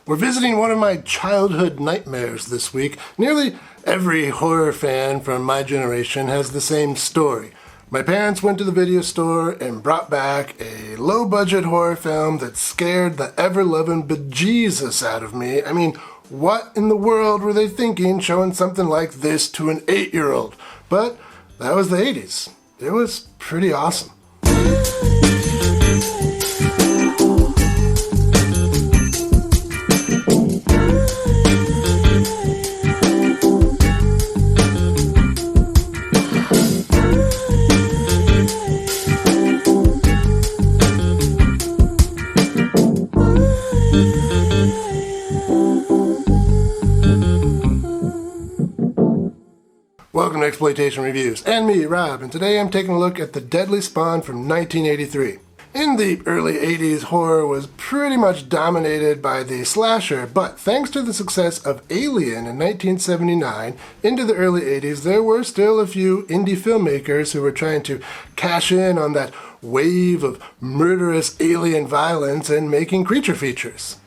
We're visiting one of my childhood nightmares this week. Nearly every horror fan from my generation has the same story. My parents went to the video store and brought back a low-budget horror film that scared the ever-loving bejesus out of me. I mean, what in the world were they thinking showing something like this to an 8-year-old? But that was the 80s. It was pretty awesome. Welcome to Exploitation Reviews, and me, Rob, and today I'm taking a look at The Deadly Spawn from 1983. In the early 80s, horror was pretty much dominated by the slasher, but thanks to the success of Alien in 1979, into the early 80s, there were still a few indie filmmakers who were trying to cash in on that wave of murderous alien violence and making creature features.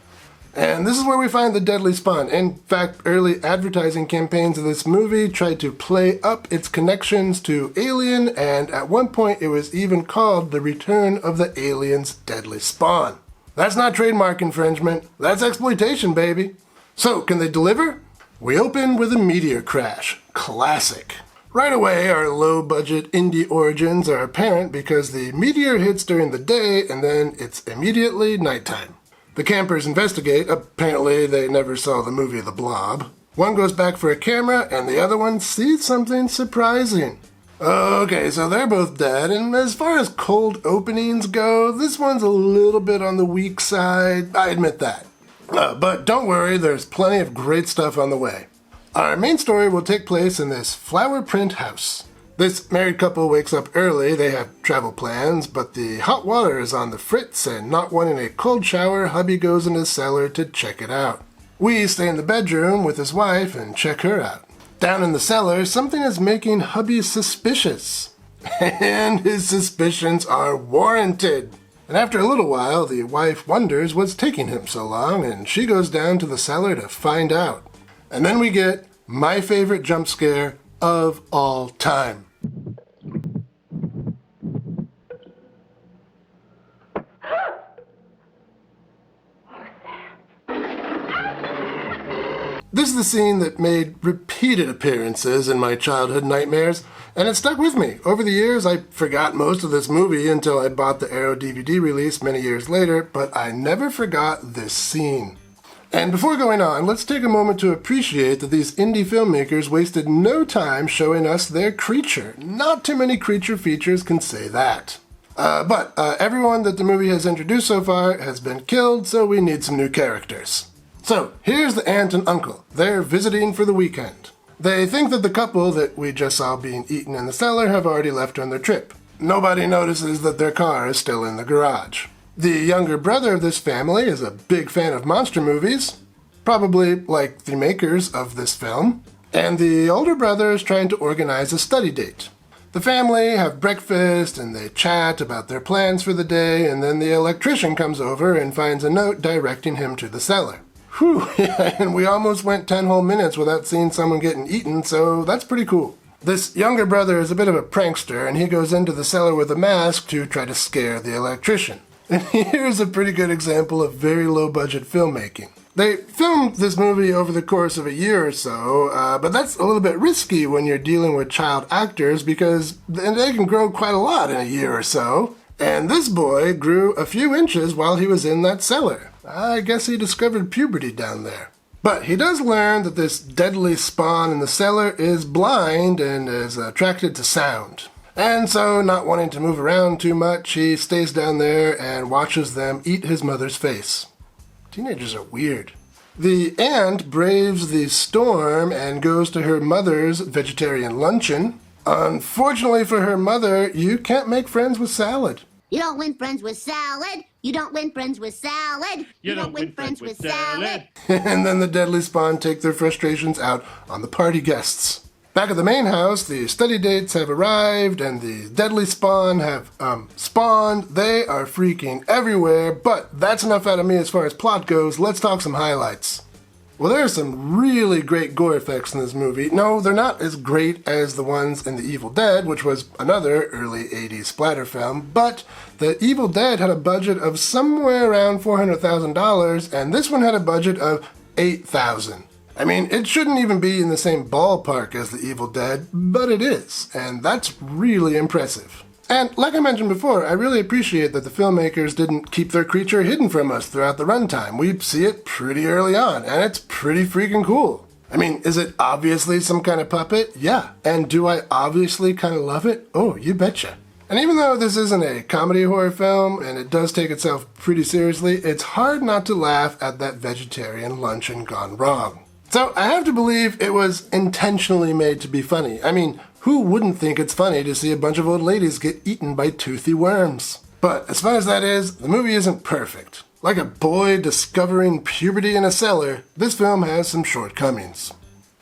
And this is where we find The Deadly Spawn. In fact, early advertising campaigns of this movie tried to play up its connections to Alien, and at one point it was even called The Return of the Alien's Deadly Spawn. That's not trademark infringement, that's exploitation, baby. So, can they deliver? We open with a meteor crash. Classic. Right away, our low-budget indie origins are apparent because the meteor hits during the day and then it's immediately nighttime. The campers investigate. Apparently, they never saw the movie The Blob. One goes back for a camera, and the other one sees something surprising. Okay, so they're both dead, and as far as cold openings go, this one's a little bit on the weak side. I admit that. But don't worry, there's plenty of great stuff on the way. Our main story will take place in this flower print house. This married couple wakes up early, they have travel plans, but the hot water is on the fritz, and not wanting a cold shower, hubby goes in his cellar to check it out. We stay in the bedroom with his wife and check her out. Down in the cellar, something is making hubby suspicious. And his suspicions are warranted. And after a little while, the wife wonders what's taking him so long, and she goes down to the cellar to find out. And then we get my favorite jump scare of all time. This is the scene that made repeated appearances in my childhood nightmares, and it stuck with me. Over the years, I forgot most of this movie until I bought the Arrow DVD release many years later, but I never forgot this scene. And before going on, let's take a moment to appreciate that these indie filmmakers wasted no time showing us their creature. Not too many creature features can say that. But everyone that the movie has introduced so far has been killed, so we need some new characters. So, here's the aunt and uncle. They're visiting for the weekend. They think that the couple that we just saw being eaten in the cellar have already left on their trip. Nobody notices that their car is still in the garage. The younger brother of this family is a big fan of monster movies, probably like the makers of this film, and the older brother is trying to organize a study date. The family have breakfast and they chat about their plans for the day, and then the electrician comes over and finds a note directing him to the cellar. Whew, and we almost went 10 whole minutes without seeing someone getting eaten, so that's pretty cool. This younger brother is a bit of a prankster, and he goes into the cellar with a mask to try to scare the electrician. And here's a pretty good example of very low-budget filmmaking. They filmed this movie over the course of a year or so, but that's a little bit risky when you're dealing with child actors because they can grow quite a lot in a year or so. And this boy grew a few inches while he was in that cellar. I guess he discovered puberty down there. But he does learn that this deadly spawn in the cellar is blind and is attracted to sound. And so, not wanting to move around too much, he stays down there and watches them eat his mother's face. Teenagers are weird. The aunt braves the storm and goes to her mother's vegetarian luncheon. Unfortunately for her mother, you can't make friends with salad. You don't win friends with salad. You don't win friends with salad. You don't win friends with salad. And then the Deadly Spawn take their frustrations out on the party guests. Back at the main house, the study dates have arrived and the deadly spawn have, spawned. They are freaking everywhere, but that's enough out of me as far as plot goes. Let's talk some highlights. Well, there are some really great gore effects in this movie. No, they're not as great as the ones in The Evil Dead, which was another early 80s splatter film, but The Evil Dead had a budget of somewhere around $400,000, and this one had a budget of $8,000. I mean, it shouldn't even be in the same ballpark as The Evil Dead, but it is, and that's really impressive. And like I mentioned before, I really appreciate that the filmmakers didn't keep their creature hidden from us throughout the runtime. We see it pretty early on, and it's pretty freaking cool. I mean, is it obviously some kind of puppet? Yeah. And do I obviously kind of love it? Oh, you betcha. And even though this isn't a comedy horror film, and it does take itself pretty seriously, it's hard not to laugh at that vegetarian luncheon gone wrong. So I have to believe it was intentionally made to be funny. I mean, who wouldn't think it's funny to see a bunch of old ladies get eaten by toothy worms? But as far as that is, the movie isn't perfect. Like a boy discovering puberty in a cellar, this film has some shortcomings.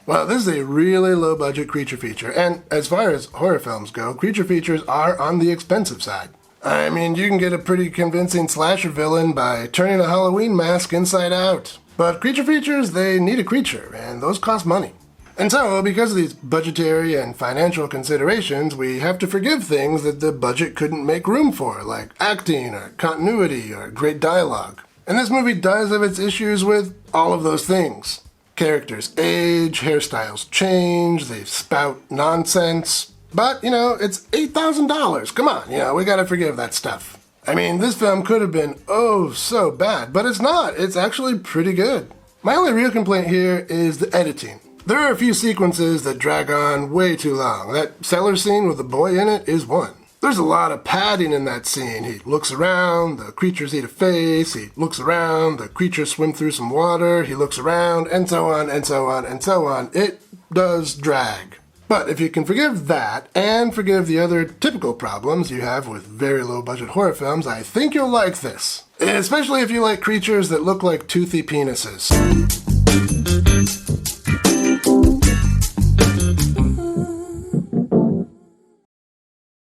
Well, this is a really low-budget creature feature, and as far as horror films go, creature features are on the expensive side. I mean, you can get a pretty convincing slasher villain by turning a Halloween mask inside out. But creature features, they need a creature, and those cost money. And so, because of these budgetary and financial considerations, we have to forgive things that the budget couldn't make room for, like acting, or continuity, or great dialogue. And this movie does have its issues with all of those things. Characters age, hairstyles change, they spout nonsense. But, it's $8,000. Come on, we gotta forgive that stuff. I mean, this film could have been oh so bad, but it's not. It's actually pretty good. My only real complaint here is the editing. There are a few sequences that drag on way too long. That cellar scene with the boy in it is one. There's a lot of padding in that scene. He looks around, the creatures eat a face, he looks around, the creatures swim through some water, he looks around, and so on, and so on, and so on. It does drag. But if you can forgive that, and forgive the other typical problems you have with very low-budget horror films, I think you'll like this. Especially if you like creatures that look like toothy penises.